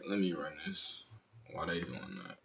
let me run this. Why they doing that?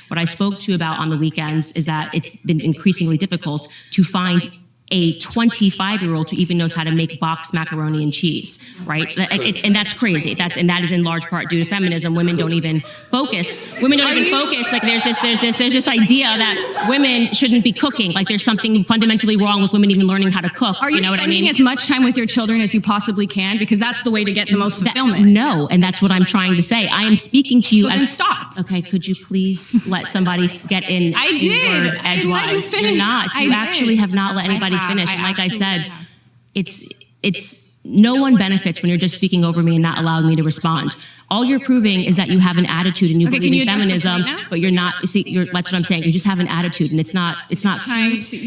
What I spoke to about on the weekends is that it's been increasingly difficult to find a 25-year-old who even knows how to make boxed macaroni and cheese, right? And that's crazy. That is in large part due to feminism. Women don't even focus. Like there's this idea that women shouldn't be cooking. Like there's something fundamentally wrong with women even learning how to cook. Are you know spending as much time with your children as you possibly can? Because that's the way to get the most fulfillment. No, and that's what I'm trying to say. I am speaking to you as stop. Okay, could you please let somebody get in? I did. Edgewise. You're not. You actually have not let anybody finish. And like I said, it's no one benefits when you're just speaking over me and not allowing me to respond. All you're proving is that you have an attitude and you believe in feminism, but you're not. That's what I'm saying. You just have an attitude, and it's not cute.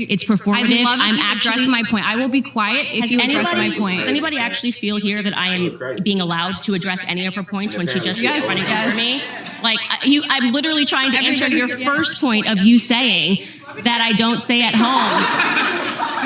It's performative. I'm actually address my point. I will be quiet if you address my point. Does anybody actually feel here that I am being allowed to address any of her points when she just keeps running over me? Like I'm literally trying to answer your first point of you saying that I don't stay at home.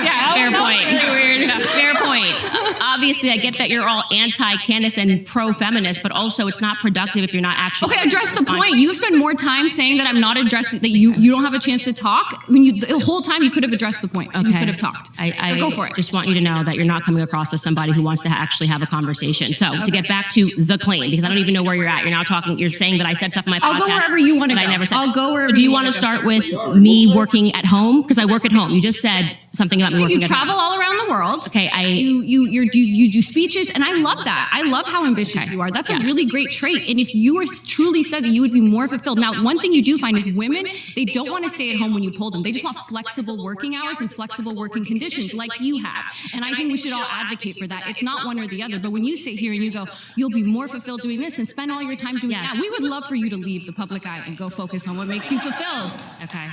Yeah, fair point. Really weird. Yeah. Fair point. Obviously, I get that you're all anti-Candace and pro-feminist, but also it's not productive if you're not actually. Okay, address the point. You spend more time saying that I'm not addressing, that you don't have a chance to talk. When the whole time you could have addressed the point. Okay. You could have talked. I go for it. Just want you to know that you're not coming across as somebody who wants to actually have a conversation. So to get back to the claim, because I don't even know where you're at. You're now talking. You're saying that I said stuff in my podcast. I'll go wherever you want to go. I never said. I'll go wherever. So do you want to start with me working at home? Because I work at home. You just said something about me working at home. You travel all around the world. Okay, you do speeches, and I love that. I love how ambitious you are. That's a really great trait. And if you were truly said that, you would be more fulfilled. Now, one thing you do find is women, they don't want to stay at home when you pull them. They just want flexible working hours and flexible working conditions like you have. And I think we should all advocate for that. It's not one or the other. But when you sit here and you go, you'll be more fulfilled doing this and spend all your time doing that, we would love for you to leave the public eye and go focus on what makes you fulfilled. Okay.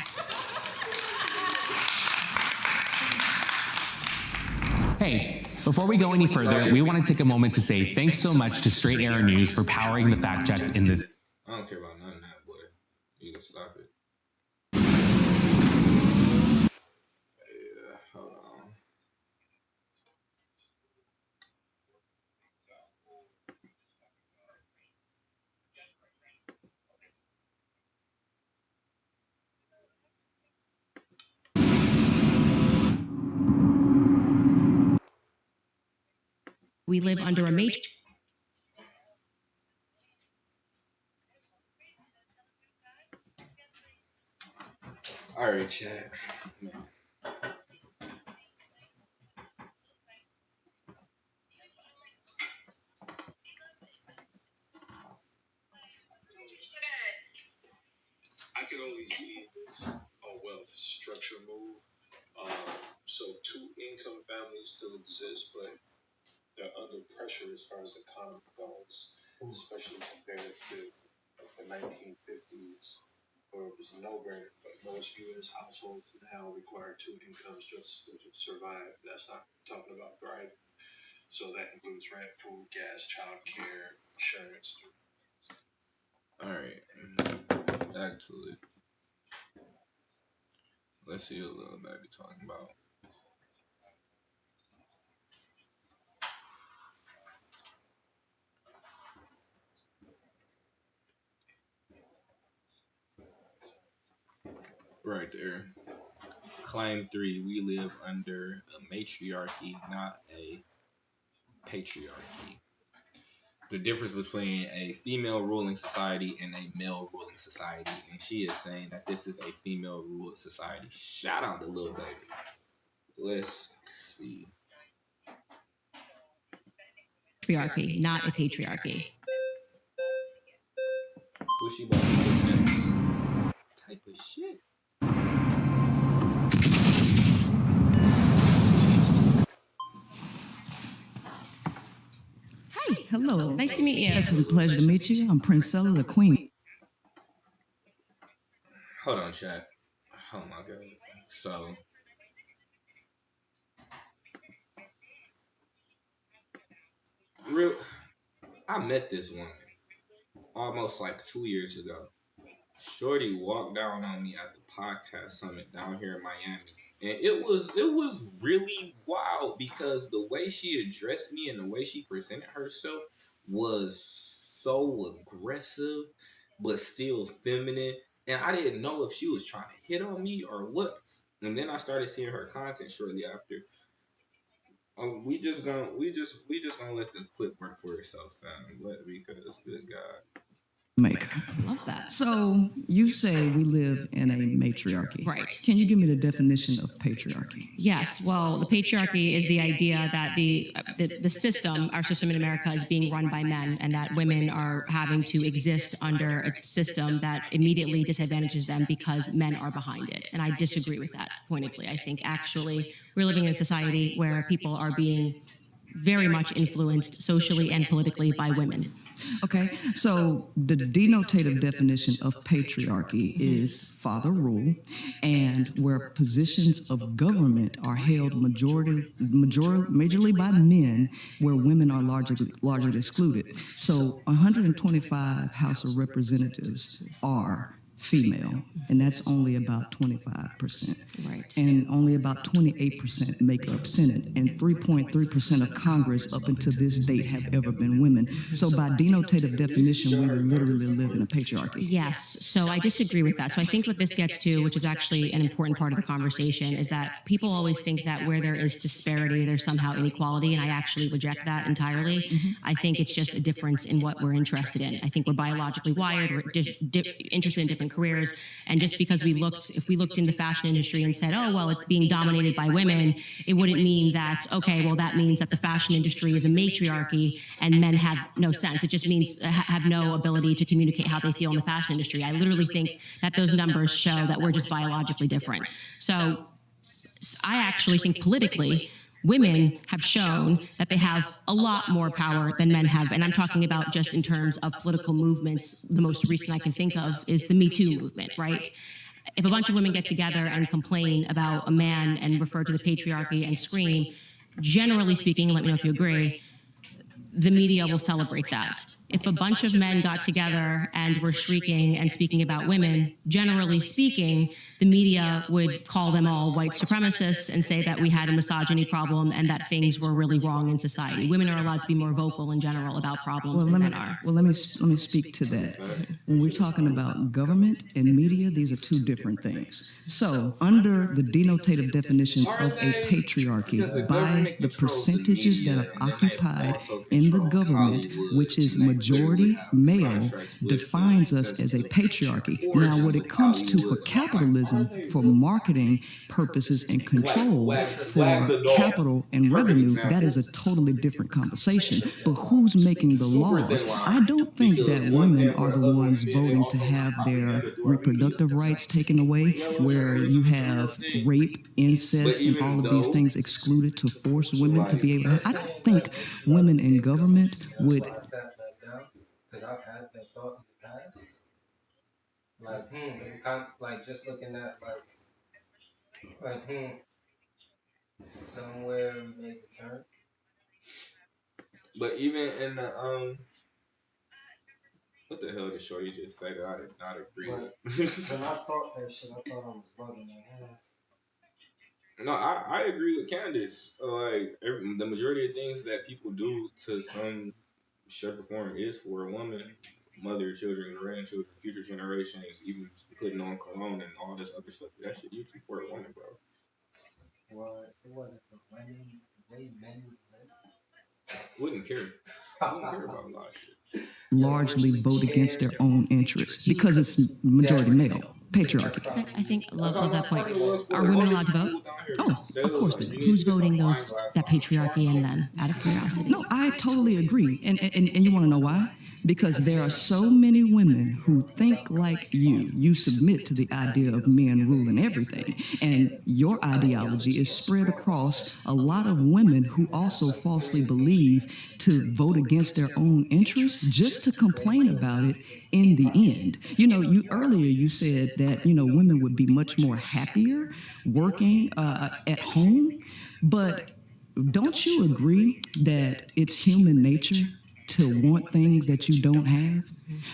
Hey, before we go any further, we want to take a moment to say thanks so much to Straight Arrow News for powering the fact checks in this. I don't care about none of that, boy. You can stop it. Yeah, hold on. We live under a matrix. All right, chat. Man. I can only see it's a wealth structure move. So two-income families still exist, but they're under pressure as far as the economy goes, especially compared to the 1950s, where it was a no-brainer. But most U.S. households now require two incomes just to survive. That's not talking about thriving. So that includes rent, food, gas, child care, insurance. All right. Back to it. Let's see what little baby talking about. Right there. Claim 3, we live under a matriarchy, not a patriarchy. The difference between a female ruling society and a male ruling society. And she is saying that this is a female ruled society. Shout out to Lil Baby. Let's see. Patriarchy, not a patriarchy. What she about to do next? Type of shit. Hello. Nice to meet you. It's a pleasure to meet you. I'm Princella, the Queen. Hold on, chat. Oh my god. So, I met this woman almost like 2 years ago. Shorty walked down on me at the podcast summit down here in Miami. And it was really wild because the way she addressed me and the way she presented herself was so aggressive, but still feminine. And I didn't know if she was trying to hit on me or what. And then I started seeing her content shortly after. We just gonna let the clip work for itself, fam. Because good God. Maker. Love that. So you say we live in a matriarchy. Right. Can you give me the definition of patriarchy? Yes. Well, the patriarchy is the idea that the system, our system in America, is being run by men, and that women are having to exist under a system that immediately disadvantages them because men are behind it. And I disagree with that pointedly. I think actually we're living in a society where people are being very much influenced socially and politically by women. Okay, so the denotative definition of patriarchy is father rule, and where positions of government are held majorly by men, where women are largely excluded. So 125 House of Representatives are female, and that's only about 25%. Right. And only about 28% make up Senate, and 3.3% of Congress up until this date have ever been women. So by denotative definition, we literally live in a patriarchy. Yes. So I disagree with that. So I think what this gets to, which is actually an important part of the conversation, is that people always think that where there is disparity, there's somehow inequality, and I actually reject that entirely. I think it's just a difference in what we're interested in. I think we're biologically wired, we're interested in different careers, and just because if we looked in the fashion industry and said, oh, well, it's being dominated by women, it wouldn't mean that, okay, well, that means that the fashion industry is a matriarchy and men have no sense. It just means have no ability to communicate how they feel in the fashion industry. I literally think that those numbers show that we're just biologically different. So I actually think politically, women have shown that they have a lot more power than men have. And I'm talking about just in terms of political movements. The most recent I can think of is the Me Too movement, right? If a bunch of women get together and complain about a man and refer to the patriarchy and scream, generally speaking, let me know if you agree, the media will celebrate that. If a bunch of men got together and were shrieking and speaking about women, generally speaking, the media would call them all white supremacists and say that we had a misogyny problem and that things were really wrong in society. Women are allowed to be more vocal in general about problems than men are. Let me speak to that. When we're talking about government and media, these are two different things. So, under the denotative definition of a patriarchy, by the percentages that are occupied in the government, which is majority male, defines us as a patriarchy. Now, when it comes to for capitalism, for marketing purposes and control for capital and revenue, that is a totally different conversation. But who's making the laws? I don't think that women are the ones voting to have their reproductive rights taken away, where you have rape, incest, and all of these things excluded to force women to be able to. I don't think women in government would. Because I've had that thought in the past. Like, it's kind of like just looking at somewhere make a turn. But even in the what the hell did Shorty just say that I did not agree with? When I thought that shit, I thought I was bugging that. No, I agree with Candace. Like the majority of things that people do to some shape or form is for a woman, mother, children, grandchildren, future generations, even putting on cologne and all this other stuff. That shit usually for a woman, bro. Well, if it wasn't for women, the way men would live. Wouldn't care. Wouldn't care about a lot of shit. Largely vote against their own interests because it's majority male. Patriarchy. I think I love that point. Are women allowed to vote? Oh, of course they do. Who's voting that patriarchy in then, out of curiosity? No, I totally agree. And you want to know why? Because there are so many women who think like you. You submit to the idea of men ruling everything. And your ideology is spread across a lot of women who also falsely believe to vote against their own interests just to complain about it in the end. You know, you said that, women would be much more happier working at home. But don't you agree that it's human nature to want things that you don't have?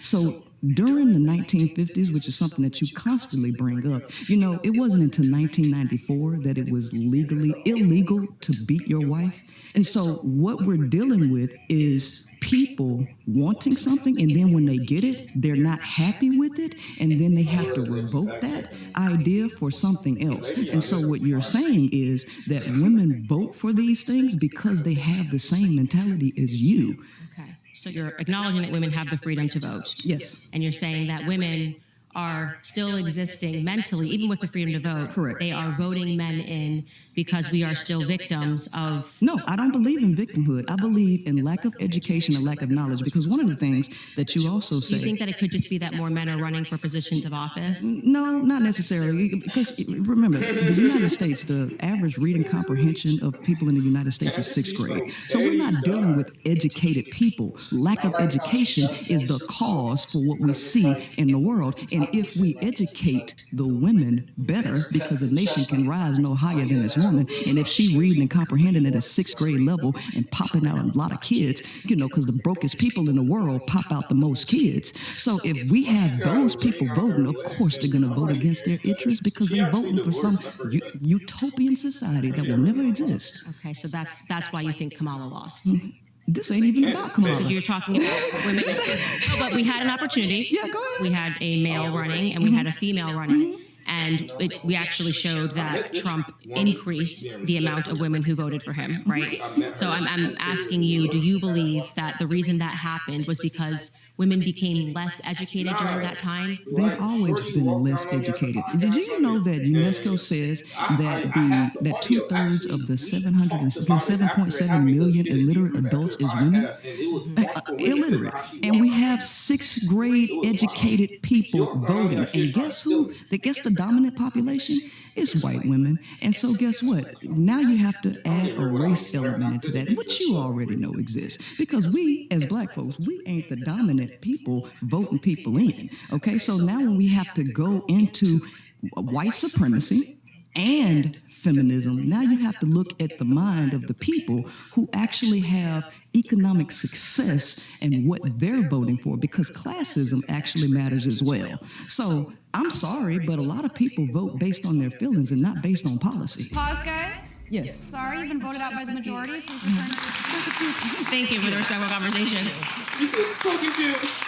So during the 1950s, which is something that you constantly bring up, you know, it wasn't until 1994 that it was legally illegal to beat your wife. And so what we're dealing with is people wanting something, and then when they get it, they're not happy with it, and then they have to revoke that idea for something else. And so what you're saying is that women vote for these things because they have the same mentality as you. Okay. So you're acknowledging that women have the freedom to vote. Yes. And you're saying that women are still existing mentally, even with the freedom to vote. Correct. They are voting men in because we are still victims of. No, I don't believe in victimhood. I believe in lack of education and lack of knowledge, because one of the things that you also Do you say. think that it could just be that more men are running for positions of office? No, not necessarily. Because remember, the United States, the average reading comprehension of people in the United States is 6th grade. So we're not dealing with educated people. Lack of education is the cause for what we see in the world. And if we educate the women better, because a nation can rise no higher than its woman, and if she reading and comprehending at a 6th grade level and popping out a lot of kids, you know, because the brokest people in the world pop out the most kids. So if we have those people voting, of course they're going to vote against their interests, because they're voting for some utopian society that will never exist. Okay, so that's why you think Kamala lost. This ain't even about Kamala. Because you're talking about women. No, but we had an opportunity. Yeah, go ahead. We had a male running and we had a female running. And we actually showed that Trump increased the amount of women who voted for him, right? So I'm asking you, do you believe that the reason that happened was because women became less educated during that time? They've always been less educated. Did you know that UNESCO says that that 2/3 of the 7.7 million illiterate adults is women? Illiterate. And we have 6th grade educated people voting. And guess who? Guess the dominant population is white women. And so guess what? Now you have to add a race element into that, which you already know exists. Because we, as black folks, we ain't the dominant people voting people in. Okay, so now when we have to go into white supremacy and feminism, now you have to look at the mind of the people who actually have economic success and what they're voting for, because classism actually matters as well. So I'm sorry, but a lot of people vote based on their feelings and not based on policy. Pause, guys. Yes. Sorry, you've been voted out by the majority. Please return to the Thank you for the respectful conversation. She said, so confused.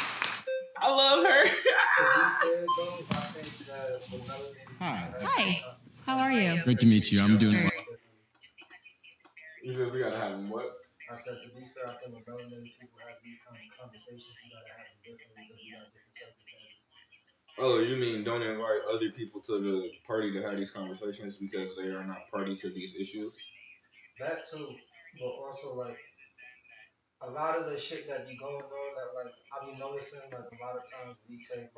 I love her. Hi. Hi, how are you? Great to meet you. I'm doing well. You said we gotta have him what? I said, to be fair, I think when melanated people have these kind of conversations, we gotta have them differently because we got different circumstances. Oh, you mean don't invite other people to the party to have these conversations because they are not party to these issues? That too, but also like a lot of the shit that be going on that like I be noticing like a lot of times we take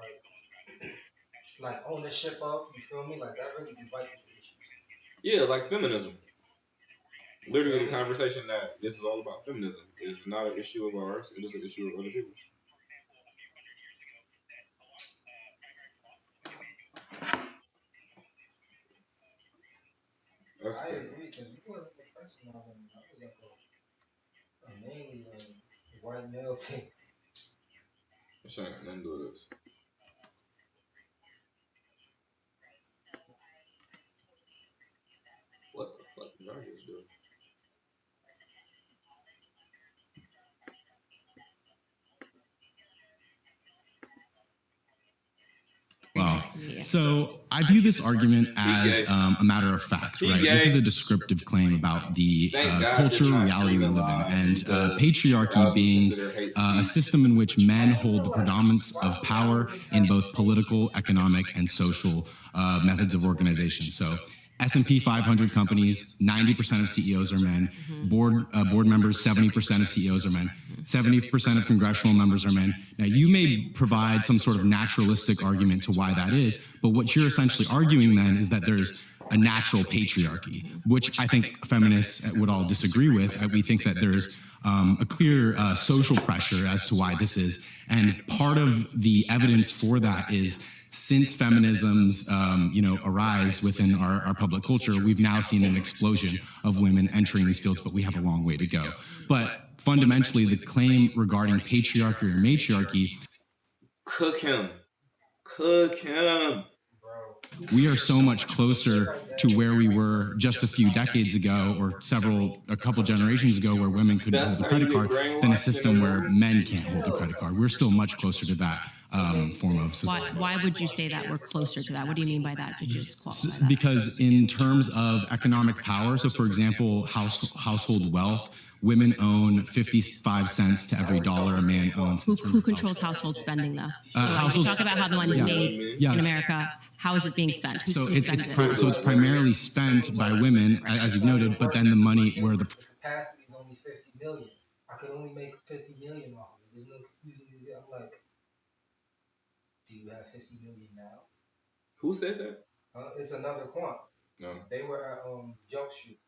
like ownership of, you feel me? Like that really be white people issues. Yeah, like feminism. Literally, the conversation that this is all about feminism is not an issue of ours. It is an issue of other people's. That's I good. agree, because you wasn't the person I was like a mainly white male thing. That ain't got nothing to do with this. What the fuck did I just do? Wow. So I view this argument as a matter of fact, right? This is a descriptive claim about the culture, reality we live in, and patriarchy being a system in which men hold the predominance of power in both political, economic, and social methods of organization. So S&P 500 companies, 90% of CEOs are men. Board members, 70% of CEOs are men. 70% of congressional members are men. Now, you may provide some sort of naturalistic argument to why that is, but what you're essentially arguing then is that there's a natural patriarchy, which I think feminists would all disagree with. We think that there's a clear social pressure as to why this is. And part of the evidence for that is since feminism's arise within our public culture, we've now seen an explosion of women entering these fields, but we have a long way to go. But fundamentally, the claim regarding patriarchy or matriarchy. Cook him. Cook him. We are so much closer to where we were just a few decades ago or a couple generations ago where women couldn't hold a credit card than a system where men can't hold a credit card. We're still much closer to that form of society. Why would you say that we're closer to that? What do you mean by that? Could you just qualify that? Because in terms of economic power, so for example, household wealth, women own 55 cents to every dollar a man owns. Who controls household spending, though? Talk about how the money's made in America. How is it being spent? So it's primarily spent by women, as you've noted, but then the money where the capacity is only 50 million. I could only make 50 million off of it. There's no, I'm like, do you have 50 million now? Who said that? It's another quant. No. They were at Jump Street.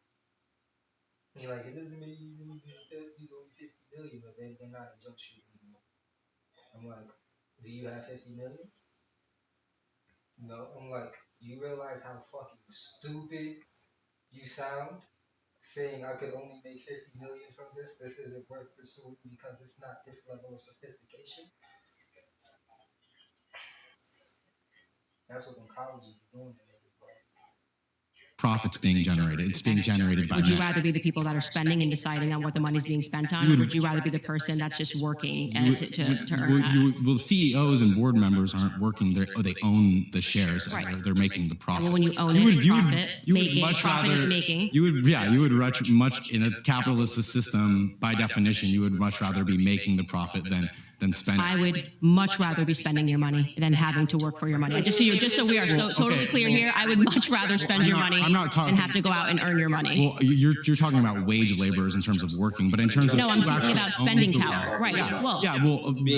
You're like, it doesn't make you really this. He's only 50 million, but they're not at Jump Street anymore. I'm like, do you have 50 million? No. I'm like, you realize how fucking stupid you sound saying I could only make 50 million from this? This isn't worth pursuing because it's not this level of sophistication. That's what them colleges are doing. profits being generated. It's being generated by Would you men. rather be the people that are spending and deciding on what the money's being spent on, or would you rather be the person that's just working to earn that? Well, CEOs and board members aren't working. They own the shares. Right. And they're making the profit. Well, when you own profit is making. You would much in a capitalist system, by definition, you would much rather be making the profit than spending. I would much rather be spending your money than having to work for your money. Just so we are so totally clear here, I would much rather spend your money than have to go out and earn your money. Well, you're talking about wage laborers in terms of working, but in terms of no, I'm talking about spending power, right?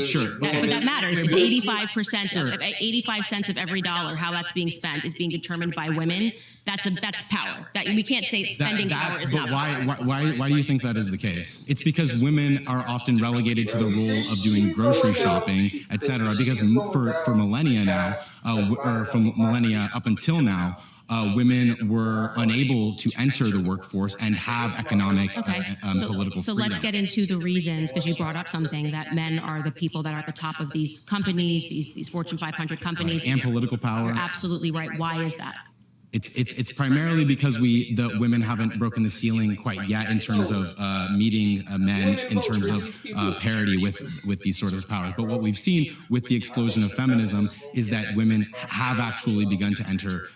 Sure, but that matters. If 85% of 85 cents of every dollar, how that's being spent, is being determined by women. That's power. That we can't say spending power is not power. Why do you think that is the case? It's because women are often relegated to the role of doing grocery shopping, etc. Because for millennia now, or from millennia up until now, women were unable to enter the workforce and have economic political So freedom. let's get into the reasons, because you brought up something that men are the people that are at the top of these companies, these Fortune 500 companies, and political power. You're absolutely right. Why is that? It's primarily because the women haven't broken the ceiling quite yet in terms of meeting men in terms of parity with these sort of powers. But what we've seen with the explosion of feminism is that women have actually begun to enter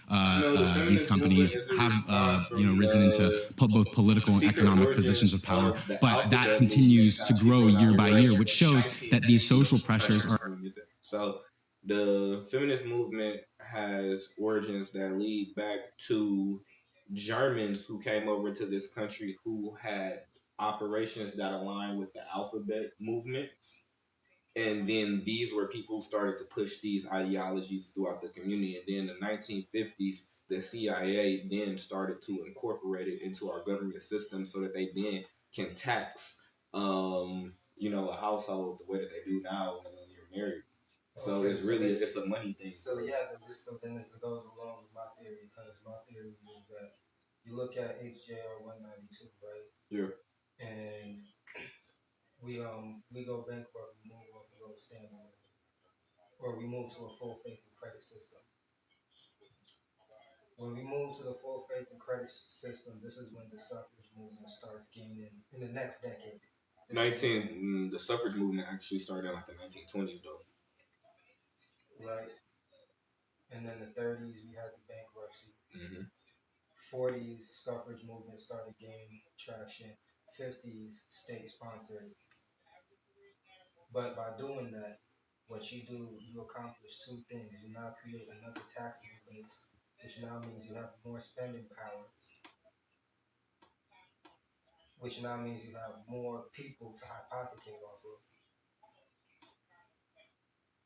these companies, have risen into both political and economic positions of power. But that continues to grow year by year, which shows that these social pressures are. So the feminist movement has origins that lead back to Germans who came over to this country who had operations that align with the alphabet movement. And then these were people who started to push these ideologies throughout the community. And then in the 1950s, the CIA then started to incorporate it into our government system so that they then can tax, a household the way that they do now when you're married. So it's a money thing. So then this goes along with my theory, because my theory is that you look at HJR 192, right? Yeah. And we go bankrupt, we move off the gold standard, or we move to a full faith and credit system. When we move to the full faith and credit system, this is when the suffrage movement starts gaining in the next decade. The suffrage movement actually started in like the 1920s though. Right. And then the 30s, we had the bankruptcy. Mm-hmm. 40s, suffrage movement started gaining traction. 50s, state-sponsored. But by doing that, what you do, you accomplish two things. You now create another taxable base, which now means you have more spending power, which now means you have more people to hypothecate off of.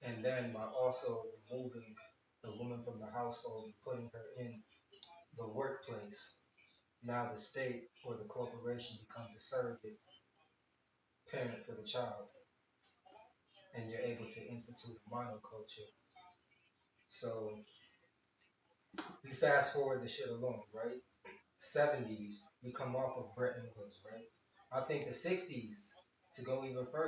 And then by also removing the woman from the household and putting her in the workplace, now the state or the corporation becomes a surrogate parent for the child. And you're able to institute a monoculture. So we fast forward the shit along, right? 70s, we come off of Bretton Woods, right? I think the 60s, to go even further,